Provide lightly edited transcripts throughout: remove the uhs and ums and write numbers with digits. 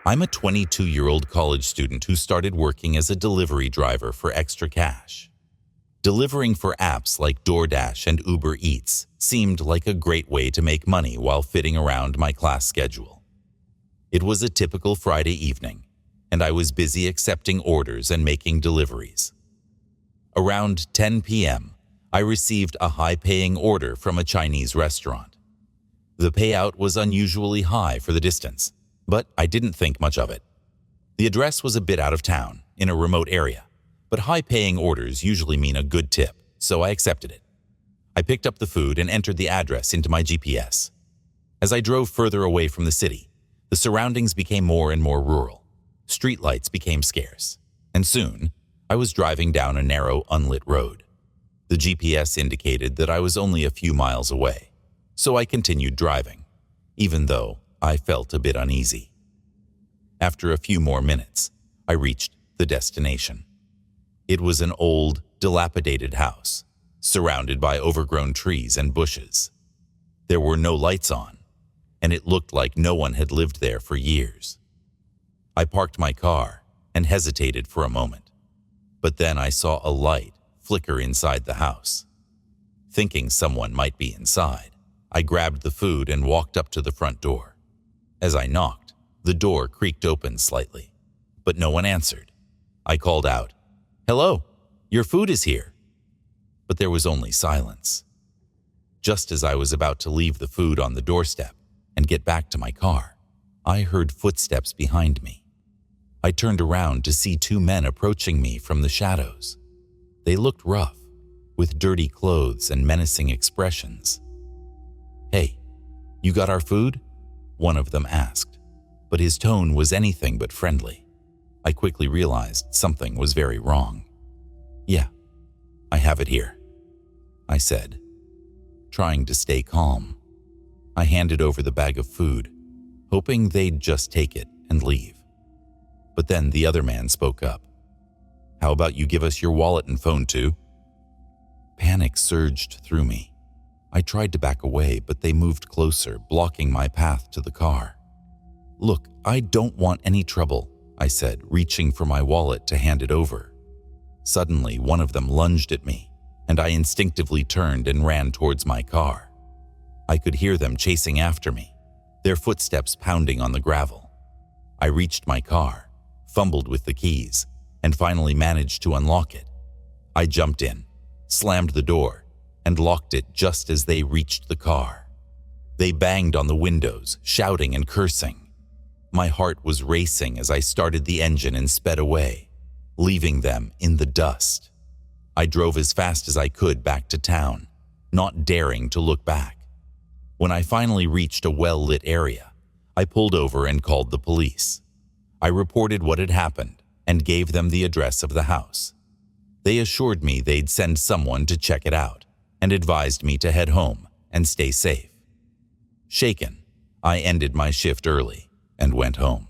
I'm a 22-year-old college student who started working as a delivery driver for extra cash. Delivering for apps like Doordash and Uber Eats seemed like a great way to make money while fitting around my class schedule. It was a typical Friday evening, and I was busy accepting orders and making deliveries. Around 10 p.m., I received a high-paying order from a Chinese restaurant. The payout was unusually high for the distance, but I didn't think much of it. The address was a bit out of town, in a remote area, but high-paying orders usually mean a good tip, so I accepted it. I picked up the food and entered the address into my GPS. As I drove further away from the city, the surroundings became more and more rural. Streetlights became scarce, and soon, I was driving down a narrow, unlit road. The GPS indicated that I was only a few miles away, so I continued driving, even though I felt a bit uneasy. After a few more minutes, I reached the destination. It was an old, dilapidated house, surrounded by overgrown trees and bushes. There were no lights on, and it looked like no one had lived there for years. I parked my car and hesitated for a moment, but then I saw a light flicker inside the house. Thinking someone might be inside, I grabbed the food and walked up to the front door. As I knocked, the door creaked open slightly, but no one answered. I called out, "Hello, your food is here." But there was only silence. Just as I was about to leave the food on the doorstep and get back to my car, I heard footsteps behind me. I turned around to see two men approaching me from the shadows. They looked rough, with dirty clothes and menacing expressions. "Hey, you got our food?" one of them asked, but his tone was anything but friendly. I quickly realized something was very wrong. "Yeah, I have it here," I said, trying to stay calm. I handed over the bag of food, hoping they'd just take it and leave. But then the other man spoke up. "How about you give us your wallet and phone too?" Panic surged through me. I tried to back away, but they moved closer, blocking my path to the car. "Look, I don't want any trouble," I said, reaching for my wallet to hand it over. Suddenly, one of them lunged at me, and I instinctively turned and ran towards my car. I could hear them chasing after me, their footsteps pounding on the gravel. I reached my car, fumbled with the keys, and finally managed to unlock it. I jumped in, slammed the door, and locked it just as they reached the car. They banged on the windows, shouting and cursing. My heart was racing as I started the engine and sped away, leaving them in the dust. I drove as fast as I could back to town, not daring to look back. When I finally reached a well-lit area, I pulled over and called the police. I reported what had happened and gave them the address of the house. They assured me they'd send someone to check it out and advised me to head home and stay safe. Shaken, I ended my shift early and went home.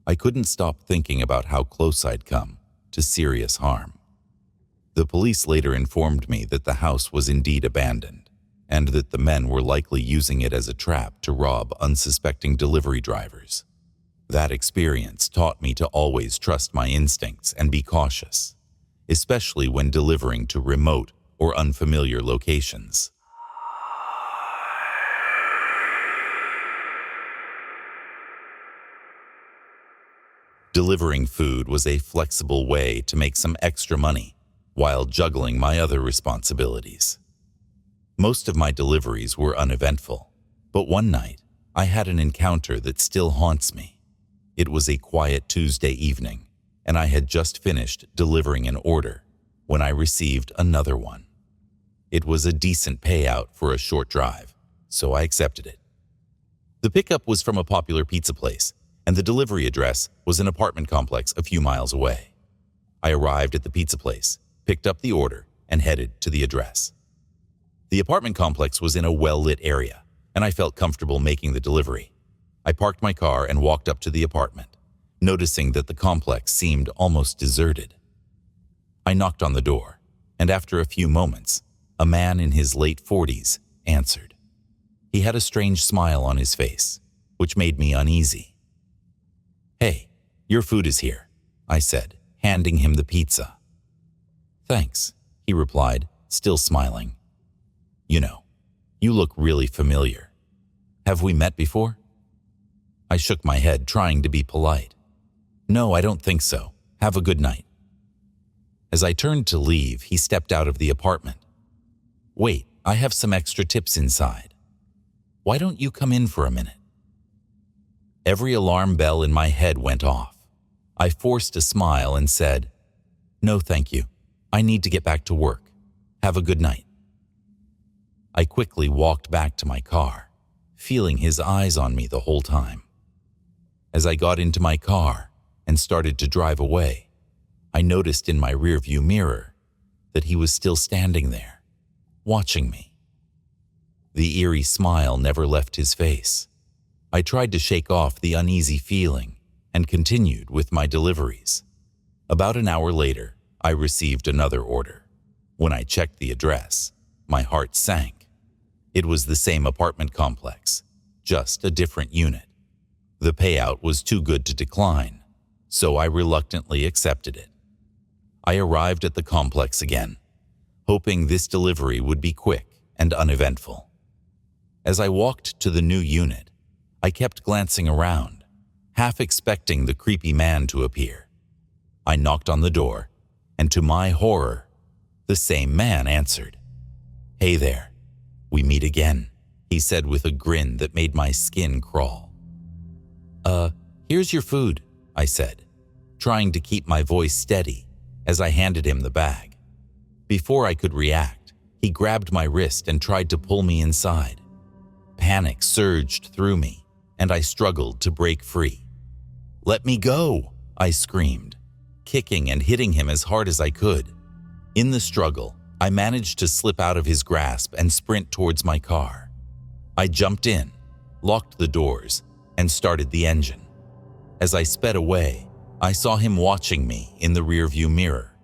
I couldn't stop thinking about how close I'd come to serious harm. The police later informed me that the house was indeed abandoned and that the men were likely using it as a trap to rob unsuspecting delivery drivers. That experience taught me to always trust my instincts and be cautious, especially when delivering to remote or unfamiliar locations. Delivering food was a flexible way to make some extra money while juggling my other responsibilities. Most of my deliveries were uneventful, but one night I had an encounter that still haunts me. It was a quiet Tuesday evening, and I had just finished delivering an order when I received another one. It was a decent payout for a short drive, so I accepted it. The pickup was from a popular pizza place, and the delivery address was an apartment complex a few miles away. I arrived at the pizza place, picked up the order, and headed to the address. The apartment complex was in a well-lit area, and I felt comfortable making the delivery. I parked my car and walked up to the apartment, noticing that the complex seemed almost deserted. I knocked on the door, and after a few moments, a man in his late 40s answered. He had a strange smile on his face, which made me uneasy. "Hey, your food is here," I said, handing him the pizza. "Thanks," he replied, still smiling. "You know, you look really familiar. Have we met before?" I shook my head, trying to be polite. "No, I don't think so. Have a good night." As I turned to leave, he stepped out of the apartment. "Wait, I have some extra tips inside. Why don't you come in for a minute?" Every alarm bell in my head went off. I forced a smile and said, "No, thank you. I need to get back to work. Have a good night." I quickly walked back to my car, feeling his eyes on me the whole time. As I got into my car and started to drive away, I noticed in my rearview mirror that he was still standing there, watching me. The eerie smile never left his face. I tried to shake off the uneasy feeling and continued with my deliveries. About an hour later, I received another order. When I checked the address, my heart sank. It was the same apartment complex, just a different unit. The payout was too good to decline, so I reluctantly accepted it. I arrived at the complex again, hoping this delivery would be quick and uneventful. As I walked to the new unit, I kept glancing around, half expecting the creepy man to appear. I knocked on the door, and to my horror, the same man answered. "Hey there, we meet again," he said with a grin that made my skin crawl. Here's your food," I said, trying to keep my voice steady as I handed him the bag. Before I could react, he grabbed my wrist and tried to pull me inside. Panic surged through me, and I struggled to break free. "Let me go," I screamed, kicking and hitting him as hard as I could. In the struggle, I managed to slip out of his grasp and sprint towards my car. I jumped in, locked the doors, and started the engine. As I sped away, I saw him watching me in the rearview mirror,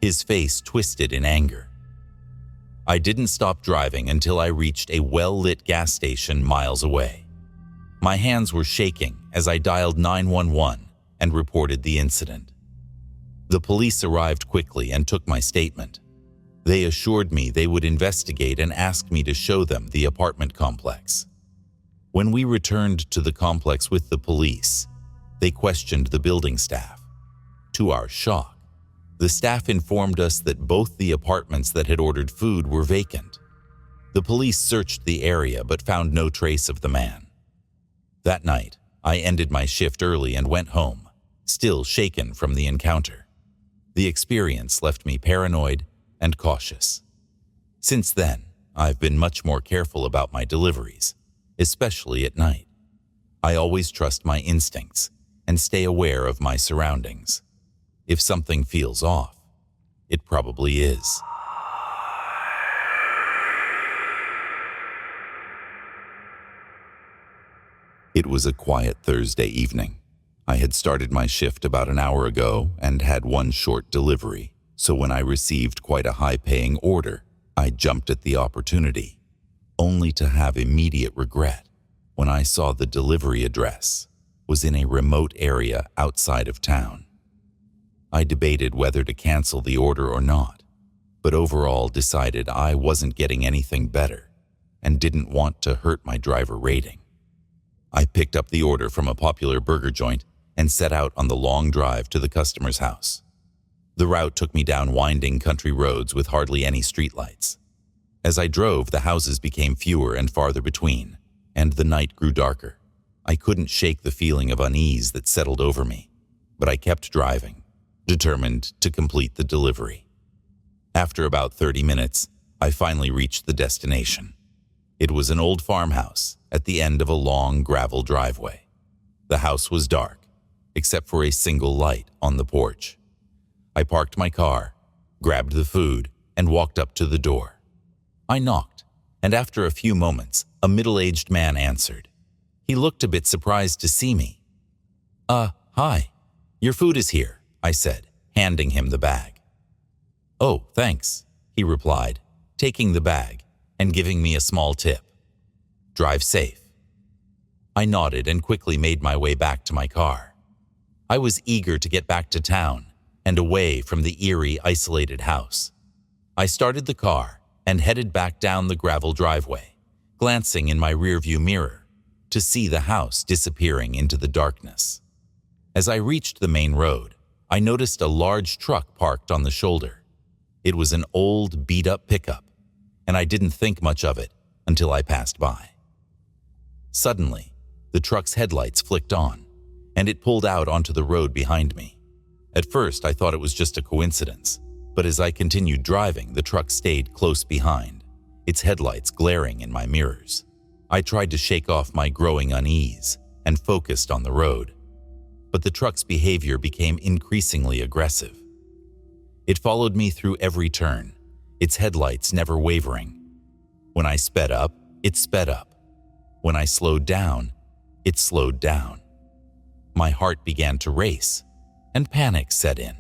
his face twisted in anger. I didn't stop driving until I reached a well-lit gas station miles away. My hands were shaking as I dialed 911 and reported the incident. The police arrived quickly and took my statement. They assured me they would investigate and asked me to show them the apartment complex. When we returned to the complex with the police, they questioned the building staff. To our shock, the staff informed us that both the apartments that had ordered food were vacant. The police searched the area but found no trace of the man. That night, I ended my shift early and went home, still shaken from the encounter. The experience left me paranoid and cautious. Since then, I've been much more careful about my deliveries, especially at night. I always trust my instincts and stay aware of my surroundings. If something feels off, it probably is. It was a quiet Thursday evening. I had started my shift about an hour ago and had one short delivery, so when I received quite a high-paying order, I jumped at the opportunity, only to have immediate regret when I saw the delivery address was in a remote area outside of town. I debated whether to cancel the order or not, but overall decided I wasn't getting anything better and didn't want to hurt my driver rating. I picked up the order from a popular burger joint and set out on the long drive to the customer's house. The route took me down winding country roads with hardly any streetlights. As I drove, the houses became fewer and farther between, and the night grew darker. I couldn't shake the feeling of unease that settled over me, but I kept driving, determined to complete the delivery. After about 30 minutes, I finally reached the destination. It was an old farmhouse at the end of a long gravel driveway. The house was dark, except for a single light on the porch. I parked my car, grabbed the food, and walked up to the door. I knocked, and after a few moments, a middle-aged man answered. He looked a bit surprised to see me. Hi. Your food is here," I said, handing him the bag. "Oh, thanks," he replied, taking the bag and giving me a small tip. "Drive safe." I nodded and quickly made my way back to my car. I was eager to get back to town and away from the eerie, isolated house. I started the car and headed back down the gravel driveway, glancing in my rearview mirror to see the house disappearing into the darkness. As I reached the main road, I noticed a large truck parked on the shoulder. It was an old, beat-up pickup, and I didn't think much of it until I passed by. Suddenly, the truck's headlights flicked on, and it pulled out onto the road behind me. At first, I thought it was just a coincidence, but as I continued driving, the truck stayed close behind, its headlights glaring in my mirrors. I tried to shake off my growing unease and focused on the road, but the truck's behavior became increasingly aggressive. It followed me through every turn, its headlights never wavering. When I sped up, it sped up. When I slowed down, it slowed down. My heart began to race, and panic set in.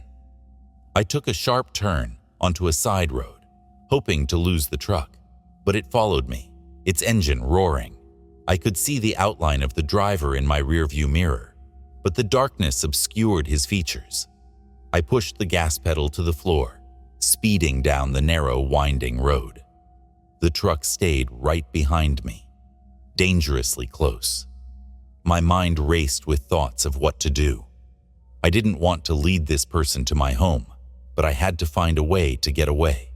I took a sharp turn onto a side road, hoping to lose the truck, but it followed me, its engine roaring. I could see the outline of the driver in my rearview mirror, but the darkness obscured his features. I pushed the gas pedal to the floor, speeding down the narrow, winding road. The truck stayed right behind me, dangerously close. My mind raced with thoughts of what to do. I didn't want to lead this person to my home, but I had to find a way to get away.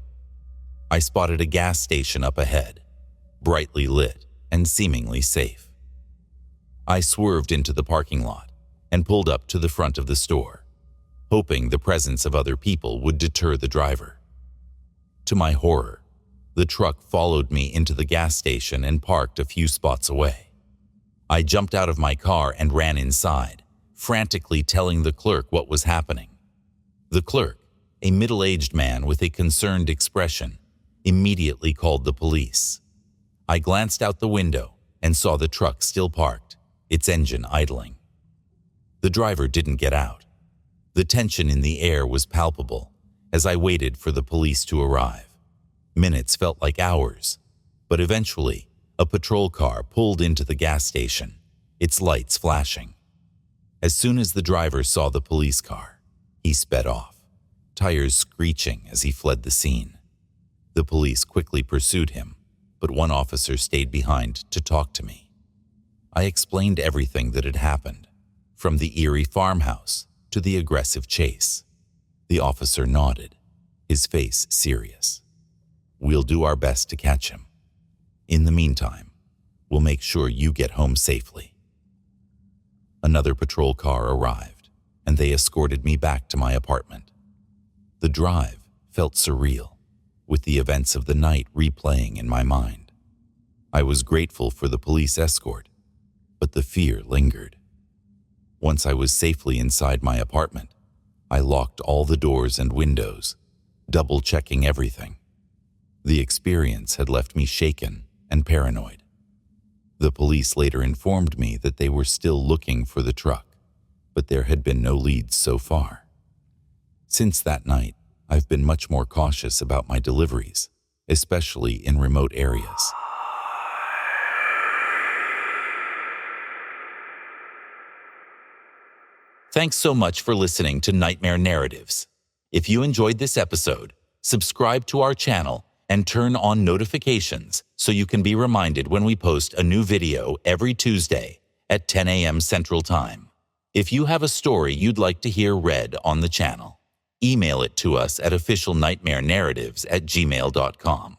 I spotted a gas station up ahead, brightly lit and seemingly safe. I swerved into the parking lot and pulled up to the front of the store, hoping the presence of other people would deter the driver. To my horror, the truck followed me into the gas station and parked a few spots away. I jumped out of my car and ran inside, frantically telling the clerk what was happening. The clerk, a middle-aged man with a concerned expression, immediately called the police. I glanced out the window and saw the truck still parked, its engine idling. The driver didn't get out. The tension in the air was palpable as I waited for the police to arrive. Minutes felt like hours, but eventually, a patrol car pulled into the gas station, its lights flashing. As soon as the driver saw the police car, he sped off, tires screeching as he fled the scene. The police quickly pursued him, but one officer stayed behind to talk to me. I explained everything that had happened, from the eerie farmhouse to the aggressive chase. The officer nodded, his face serious. "We'll do our best to catch him. In the meantime, we'll make sure you get home safely." Another patrol car arrived, and they escorted me back to my apartment. The drive felt surreal, with the events of the night replaying in my mind. I was grateful for the police escort, but the fear lingered. Once I was safely inside my apartment, I locked all the doors and windows, double-checking everything. The experience had left me shaken and paranoid. The police later informed me that they were still looking for the truck, but there had been no leads so far. Since that night, I've been much more cautious about my deliveries, especially in remote areas. Thanks so much for listening to Nightmare Narratives. If you enjoyed this episode, subscribe to our channel and turn on notifications so you can be reminded when we post a new video every Tuesday at 10 a.m. Central Time. If you have a story you'd like to hear read on the channel, email it to us at officialnightmarenarratives@gmail.com,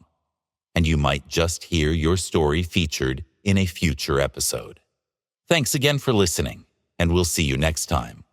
and you might just hear your story featured in a future episode. Thanks again for listening, and we'll see you next time.